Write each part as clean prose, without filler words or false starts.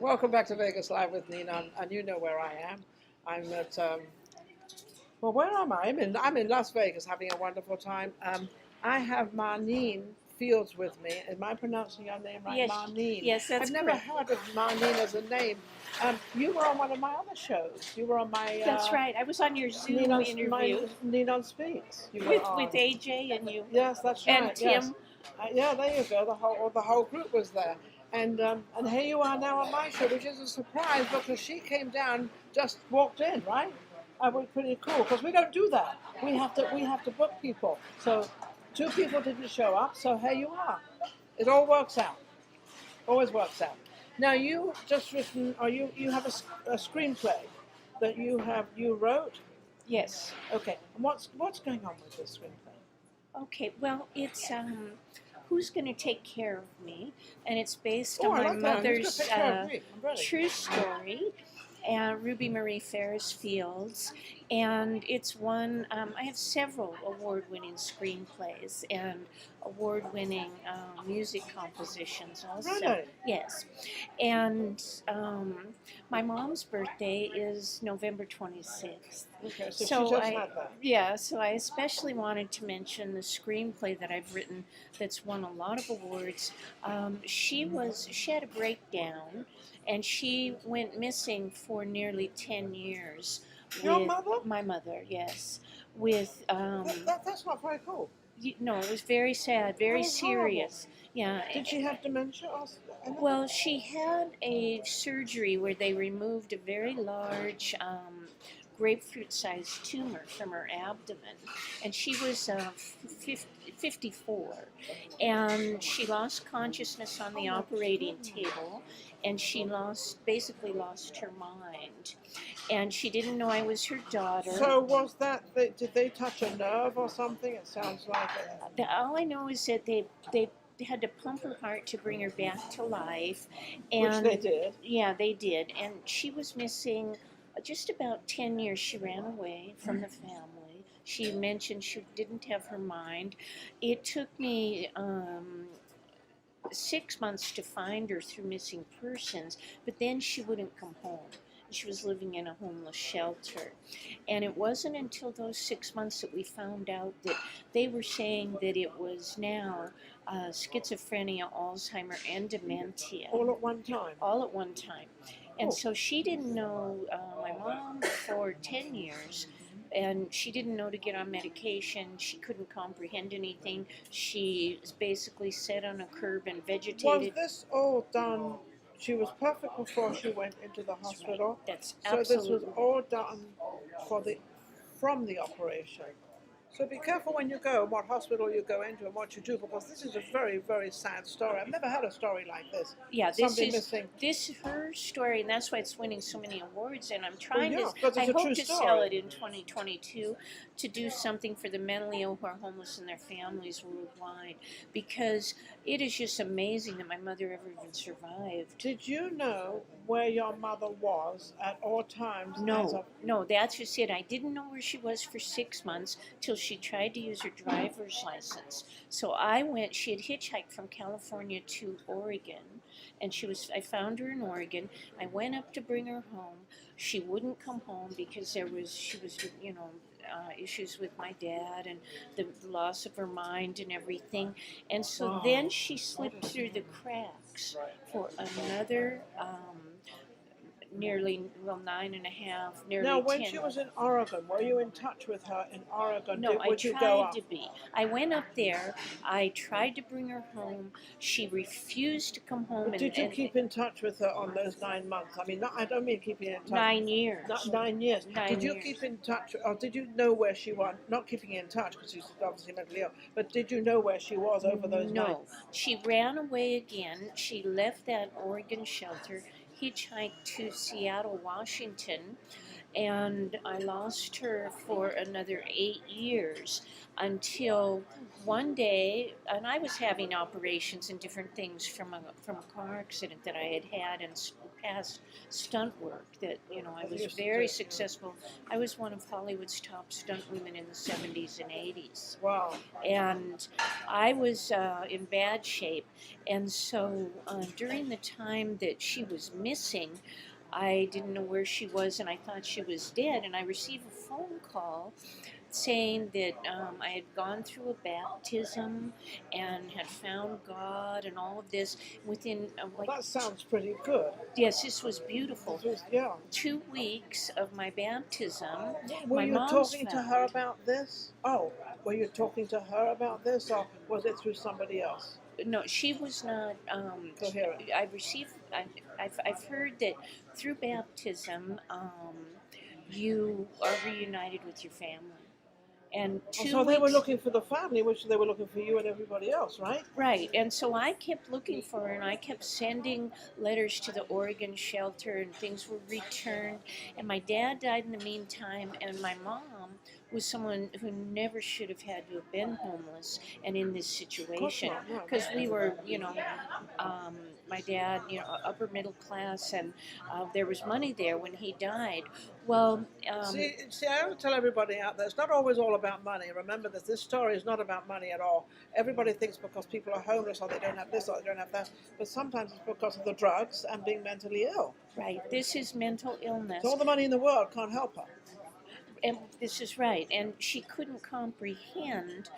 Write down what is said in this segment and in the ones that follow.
Welcome back to Vegas Live with Ninon, and you know where I am. I'm at well, where am I? I'm in Las Vegas, having a wonderful time. I have Marneen Fields with me. Am I pronouncing your name right? Yes, Marneen. yes, that's I've never correct. heard of Marneen as a name. You were on one of my other shows. You were on my That's right. I was on your Zoom interview Ninon Speaks. You were with on. AJ and you Yes, that's and right. Yes. Tim. Yeah, there you go. The whole group was there, and here you are now on my show, which is a surprise because she came down, just walked in, right? That was pretty cool because we don't do that. We have to book people. So two people didn't show up. So here you are. It all works out. Always works out. Now you just written, or you have a screenplay that you wrote. Yes. Okay. And what's going on with this screenplay? Okay. Well, it's Who's Going to Take Care of Me, and it's based Oh, on I my like that. Who's gonna mother's take care of me? I'm ready. true story. Ruby Marie Ferris Fields, and it's one. I have several award-winning screenplays and award-winning music compositions also. Really? Yes, and my mom's birthday is November 26th. Okay, so So she just I, had that. yeah, so I especially wanted to mention the screenplay that I've written that's won a lot of awards. She had a breakdown, and she went missing for nearly 10 years. Your With mother? my mother, yes. With That's not very cool. no, it was very sad, very That was horrible. serious. Yeah. Did she have dementia or anything? Well, she had a surgery where they removed a very large grapefruit-sized tumor from her abdomen, and she was 54, and she lost consciousness on the operating table, and she basically lost her mind, and she didn't know I was her daughter. So was that? Did they touch a nerve or something? It sounds like it. All I know is that they had to pump her heart to bring her back to life, Which and they did. yeah, they did, and she was missing just about 10 years. She ran away from the family. She mentioned she didn't have her mind. It took me 6 months to find her through missing persons, but then she wouldn't come home. She was living in a homeless shelter. And it wasn't until those 6 months that we found out that they were saying that it was now schizophrenia, Alzheimer, and dementia. All at one time. All at one time. And Oh. so she didn't know my mom for 10 years. And she didn't know to get on medication. She couldn't comprehend anything. She basically sat on a curb and Was vegetated. this all done? She was perfect before she went into the That's right. hospital. That's So this was absolutely all done from the operation. So be careful when you go, what hospital you go into and what you do, because this is a very, very sad story. I've never had a story like this. Yeah, Somebody missing. this is her story, and that's why it's winning so many awards. And I'm trying yeah, to. because I it's a hope true to story. sell it in 2022 to do something for the mentally ill who are homeless and their families worldwide, because it is just amazing that my mother ever even survived. Did you know where your mother was at all times? No, that's just it. I didn't know where she was for 6 months till she tried to use her driver's license. So I went. She had hitchhiked from California to Oregon, and I found her in Oregon. I went up to bring her home. She wouldn't come home because she was, issues with my dad and the loss of her mind and everything. And so then she slipped through the cracks for another nearly 9.5, nearly Now, when 10. she was in Oregon, were you in touch with her in Oregon? No, I Would you go tried up? to be. I went up there. I tried to bring her home. She refused to come home. But did you keep in touch with her on those 9 months? I mean, I don't mean keeping in touch. 9 years? 9 years. 9 Did you years. keep in touch, or did you know where she was? Not keeping in touch because she's obviously mentally ill, but did you know where she was over those No. nights? She ran away again. She left that Oregon shelter, hitchhiked to Seattle, Washington, and I lost her for another 8 years until one day, and I was having operations and different things from a car accident that I had had and past stunt work that I was very successful. I was one of Hollywood's top stunt women in the 70s and 80s. Wow. And I was in bad shape, and so during the time that she was missing, I didn't know where she was, and I thought she was dead. And I received a phone call saying that I had gone through a baptism and had found God and all of this within That sounds pretty good. Yes, this was beautiful. Yeah. 2 weeks of my baptism. Were my you mom's talking to found. her about this? Oh, were you talking to her about this, or was it through somebody else? No, she was not Coherent. I've heard that through baptism you are reunited with your family. And So they were looking for the family, which they were looking for you and everybody else, right? Right, and so I kept looking for her, and I kept sending letters to the Oregon shelter, and things were returned. And my dad died in the meantime, and my mom was someone who never should have had to have been homeless and in this situation, because we were, my dad, upper middle class, and there was money there when he died. Well, see, I always tell everybody out there, it's not always all about money. Remember that this story is not about money at all. Everybody thinks because people are homeless or they don't have this or they don't have that, but sometimes it's because of the drugs and being mentally ill. Right, this is mental illness. So all the money in the world can't help her. And this is right, and she couldn't comprehend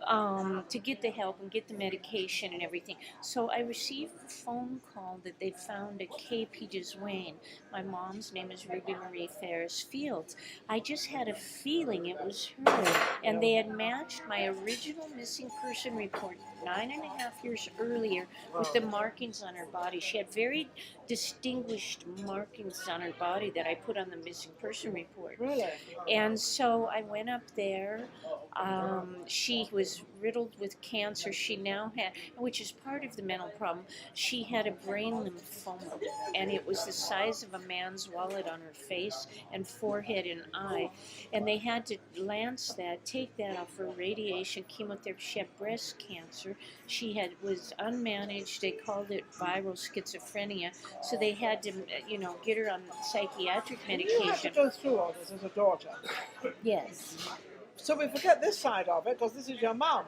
to get the help and get the medication and everything. So I received a phone call that they found a KP Wayne. My mom's name is Ruby Marie Fields. I just had a feeling it was her, and they had matched my original missing person report 9.5 years earlier with the markings on her body. She had very distinguished markings on her body that I put on the missing person report. Really? And so I went up there. She was riddled with cancer. She now had, which is part of the mental problem, she had a brain lymphoma, and it was the size of a man's wallet on her face and forehead and eye. And they had to lance that, take that off for radiation, chemotherapy. She had breast cancer. She was unmanaged. They called it viral schizophrenia. So they had to, get her on psychiatric medication. You had to go through all this as a daughter. Yes. So we forget this side of it because this is your mom.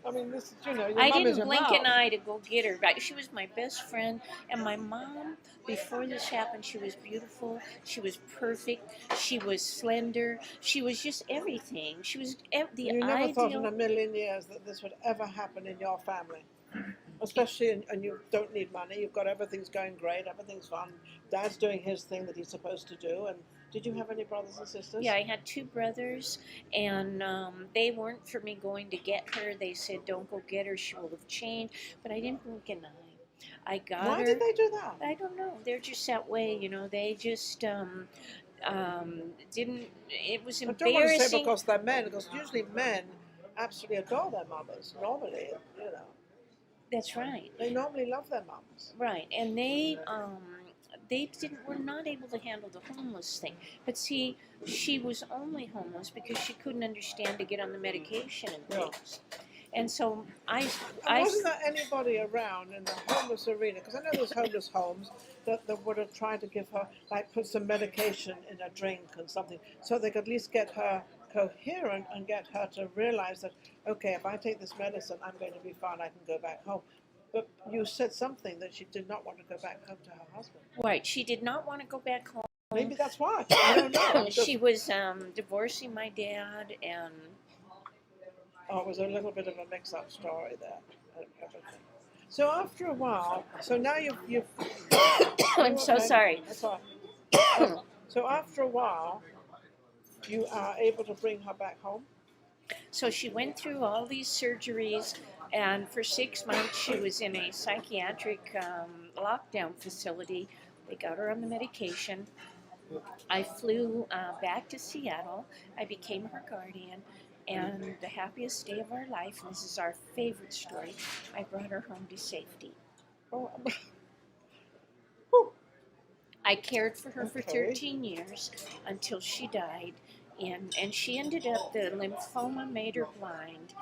I mean, this is, your I mom is didn't your blink mom. an eye to go get her. Right? She was my best friend, and my mom, before this happened, she was beautiful. She was perfect. She was slender. She was just everything. She was the You never ideal. thought in a million years that this would ever happen in your family. Especially, and you don't need money. You've got everything's going great. Everything's fun. Dad's doing his thing that he's supposed to do. And did you have any brothers and sisters? Yeah, I had 2 brothers, and they weren't for me going to get her. They said, "Don't go get her; she will have changed." But I didn't blink an eye. I got her. Why did they do that? I don't know. They're just that way, They just didn't. It was I embarrassing. don't want to say because they're men, because usually men absolutely adore their mothers. Normally, That's right. they normally love their moms. Right, and they were not able to handle the homeless thing. But see, she was only homeless because she couldn't understand to get on the medication and things. And so wasn't there anybody around in the homeless arena? Because I know there's homeless homes that would have tried to give her, put some medication in a drink and something, so they could at least get her coherent and get her to realize that, okay, if I take this medicine, I'm going to be fine, I can go back home. But you said something that she did not want to go back home to her husband. Right, she did not want to go back home. Maybe that's why. I don't know. She was divorcing my dad, and it was a little bit of a mix-up story there. So after a while, so now you've I'm so sorry. That's all right. So after a while, you are able to bring her back home? So she went through all these surgeries, and for 6 months she was in a psychiatric lockdown facility. They got her on the medication. I flew back to Seattle. I became her guardian, and the happiest day of our life, and this is our favorite story, I brought her home to safety. Oh. I cared for her for Okay. 13 years until she died, and she ended up, the lymphoma made her blind.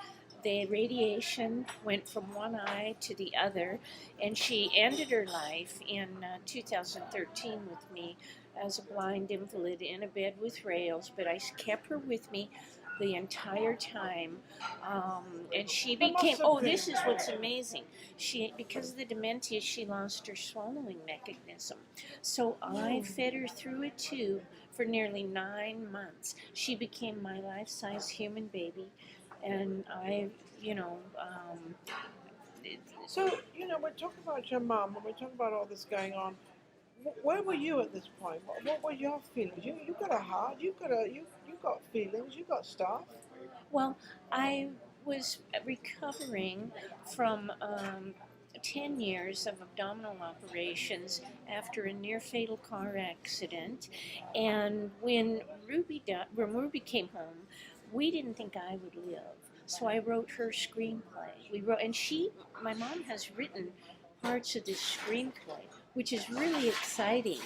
The radiation went from one eye to the other, and she ended her life in 2013 with me as a blind invalid in a bed with rails. But I kept her with me the entire time, and she That must became. have Oh, been- this is what's amazing. She, because of the dementia, she lost her swallowing mechanism. So I fed her through a tube for nearly 9 months. She became my life-size human baby, and I, you know, So, we're talking about your mum, and we're talking about all this going on. Where were you at this point? What were your feelings? You got a heart. You got feelings. You got stuff. well, I was recovering from 10 years of abdominal operations after a near fatal car accident. And when Ruby came home, we didn't think I would live. So I wrote her screenplay. My mom has written parts of this screenplay, which is really exciting.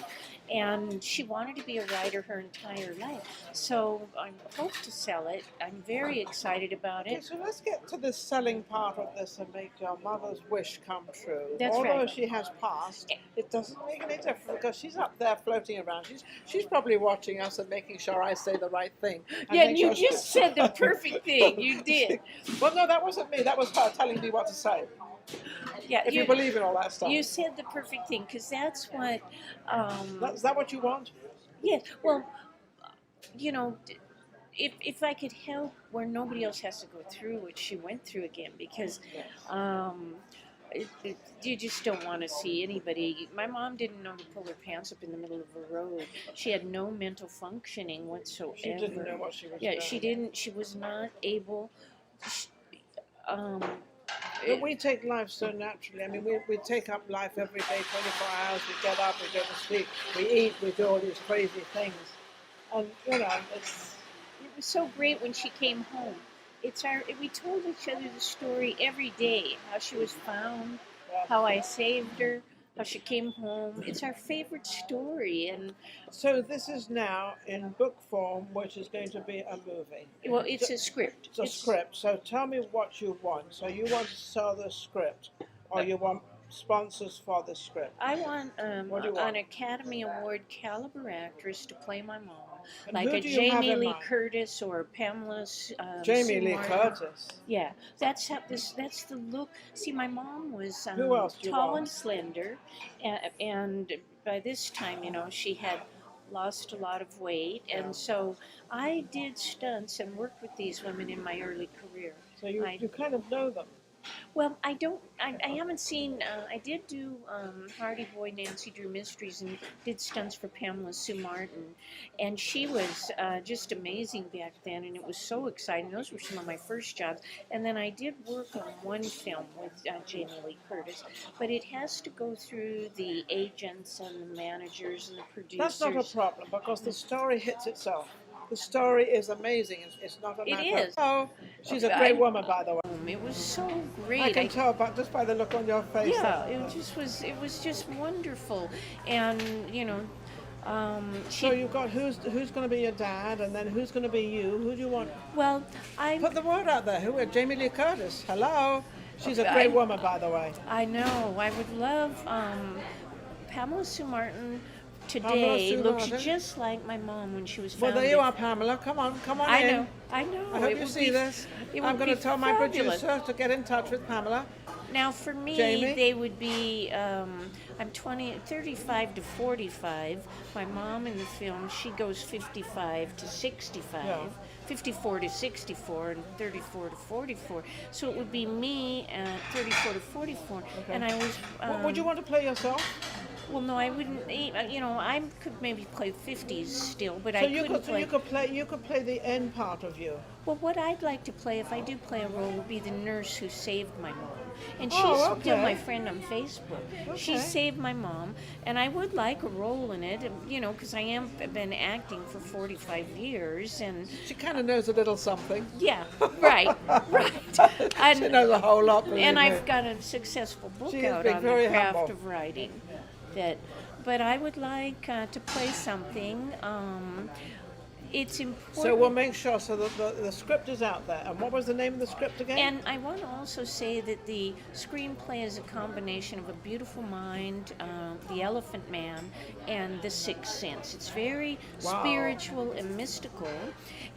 And she wanted to be a writer her entire life. So I hope to sell it. I'm very excited about Okay, it. so let's get to the selling part of this and make your mother's wish come true. That's Although right. she has passed, it doesn't make any difference because she's up there floating around. She's probably watching us and making sure I say the right thing. Yeah, make and you sure just said the perfect thing. You did. Well, no, that wasn't me. That was her telling me what to say. Yeah, If you believe in all that stuff. you said the perfect thing, because that's what. Is that what you want? Yes. Well, you know, if I could help where nobody else has to go through what she went through again, because you just don't want to see anybody. My mom didn't know to pull her pants up in the middle of a road. She had no mental functioning whatsoever. She didn't know what she was Yeah, doing. she didn't. She was not able. But we take life so naturally. I mean, we take up life every day, 24 hours. We get up, we go to sleep, we eat, we do all these crazy things. And, it's... It was so great when she came home. We told each other the story every day, how she was found, how I saved her, how she came home. It's our favorite story, and So this is now in book form, which is going to be a movie. well, it's a script. It's a script. So tell me what you want. So you want to sell the script, or you want sponsors for the script? I want What do you want? an Academy Award caliber actress to play my mom, And like who a do you have Jamie in Lee mind? Curtis or Pamela. Jamie Sue Lee Martin. Curtis. Yeah, that's the look. See, my mom was Who else do you tall want? and slender, and by this time, she had lost a lot of weight, and so I did stunts and worked with these women in my early career. So you kind of know them. Well, I don't. I haven't seen. I did do Hardy Boy, Nancy Drew Mysteries, and did stunts for Pamela Sue Martin, and she was just amazing back then, and it was so exciting. Those were some of my first jobs, and then I did work on one film with Jamie Lee Curtis, but it has to go through the agents and the managers and the producers. That's not a problem because the story hits itself. The story is amazing. It's not a It matter. is. Oh, she's a great woman, by the way. It was so great. I can tell just by the look on your face. Yeah, it was just wonderful, and So you've got who's going to be your dad, and then who's going to be you? Who do you want? well, I Put the word out there. Who? Jamie Lee Curtis. Hello. She's a great woman, by the way. I know. I would love Pamela Sue Martin Pamela today Sue looks Martin? just like my mom when she was Well, founded. there you are, Pamela. Come on I in. know. I know. I hope It you would see be- this. it I'm would going to be tell my fabulous. producer to get in touch with Pamela. Now, for me, Jamie? they would be, I'm 35 to 45. My mom in the film, she goes 55 to 65, Yeah. 54 to 64, and 34 to 44. So it would be me at 34 to 44. Okay. And I was... Would you want to play yourself? Well, no, I wouldn't. I could maybe play 50s still, but So I you couldn't could, so play. you could play the end part of you. Well, what I'd like to play, if I do play a role, would be the nurse who saved my mom. And she's Oh, still okay. my friend on Facebook. She Okay. saved my mom, and I would like a role in it, because I am been acting for 45 years, and She kind of knows a little something. yeah, right, right. She knows a whole lot. believe And me. I've got a successful book She is out being on the very craft humble. of writing. That, but I would like to play something. It's important. So we'll make sure so that the script is out there. And what was the name of the script again? And I want to also say that the screenplay is a combination of A Beautiful Mind, The Elephant Man, and The Sixth Sense. It's very spiritual and mystical,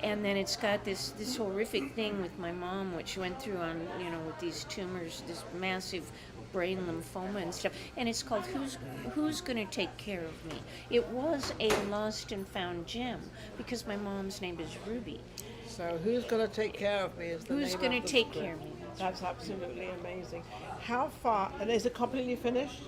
and then it's got this horrific thing with my mom, which she went through on, with these tumors, this massive brain lymphoma and stuff, and it's called Who's Gonna Take Care of Me? It was a lost and found gem because my mom's name is Ruby. So Who's Gonna Take Care of Me is the Who's name Gonna of the Take script. Care of Me? That's absolutely amazing. How far, and is it completely finished?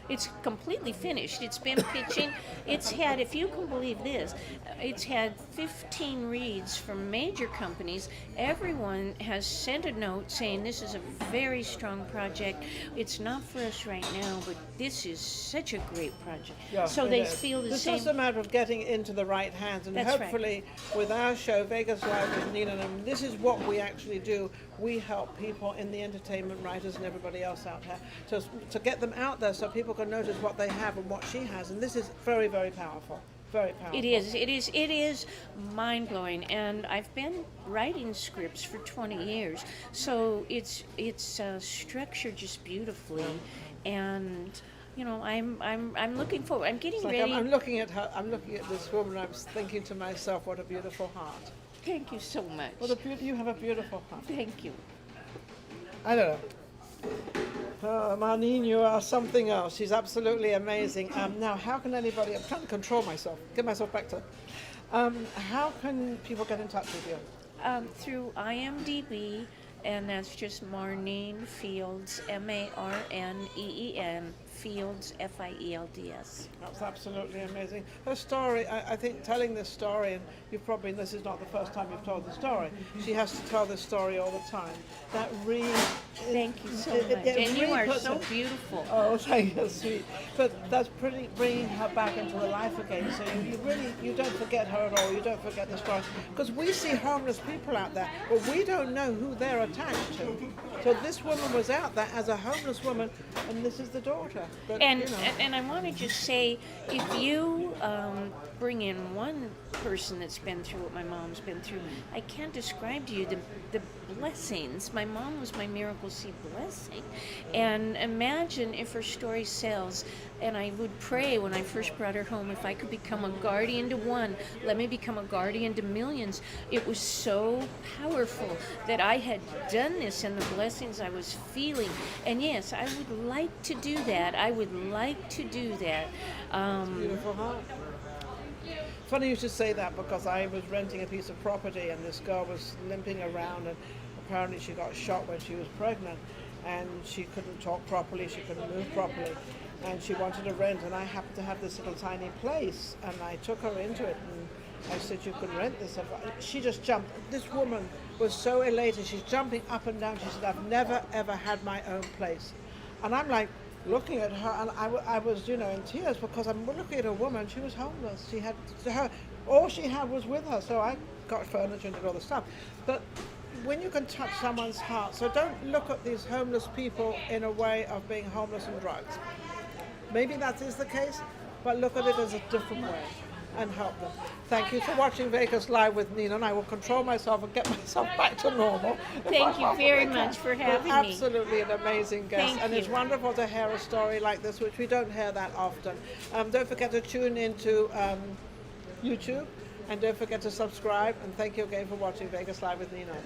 It's completely finished. It's been pitching. It's had, if you can believe this, it's had 15 reads from major companies. Everyone has sent a note saying this is a very strong project. It's not for us right now, but this is such a great project. Yeah, so it they is. feel the It's same. just a matter of getting into the right hands, and That's hopefully with our show, Vegas Live with Ninon, and this is what we actually do. We help people in the entertainment writers and everybody else out there to get them out there so people can notice what they have and what she has, and this is very, very powerful. Very powerful. It is mind-blowing, and I've been writing scripts for 20 years, so it's structured just beautifully, and I'm looking forward. I'm getting ready. I'm looking at her. I'm looking at this woman. I'm thinking to myself, what a beautiful heart. Thank you so much. You have a beautiful heart. Thank you. I don't know. Marneen, you are something else. She's absolutely amazing. Now, how can anybody? I'm trying to control myself. Get myself back to. How can people get in touch with you? Through IMDb, and that's just Marneen Fields, Marneen Fields, Fields. That's absolutely amazing. Her story, I think telling this story, and this is not the first time you've told the story, she has to tell this story all the time. That really... Thank you so much. And you are so beautiful. Oh, thank you, sweet. But that's pretty bringing her back into the life again. So you don't forget her at all. You don't forget the story. Because we see homeless people out there, but we don't know who they're attached to. So this woman was out there as a homeless woman, and this is the daughter. But, and I want to just say, if you bring in one person that's been through what my mom's been through, I can't describe to you the blessings. My mom was my miracle seed blessing. And imagine if her story sells, and I would pray when I first brought her home, if I could become a guardian to one, let me become a guardian to millions. It was so powerful that I had done this and the blessings I was feeling. And yes, I would like to do that. Beautiful heart. Funny you should say that, because I was renting a piece of property and this girl was limping around, and apparently she got shot when she was pregnant, and she couldn't talk properly, she couldn't move properly, and she wanted to rent, and I happened to have this little tiny place, and I took her into it, and I said, you can rent this. She just jumped. This woman was so elated. She's jumping up and down. She said, I've never ever had my own place. And I'm like, looking at her, and I was, in tears, because I'm looking at a woman. She was homeless. She had all she had was with her. So I got furniture and did all the stuff. But when you can touch someone's heart, so don't look at these homeless people in a way of being homeless and drugs. Maybe that is the case, but look at it as a different way and help them. Thank you for watching Vegas Live with Ninon. I will control myself and get myself back to normal. Thank you very much for having me. Absolutely an amazing guest. Thank and you. It's wonderful to hear a story like this, which we don't hear that often. Don't forget to tune into YouTube, and don't forget to subscribe. And thank you again for watching Vegas Live with Ninon.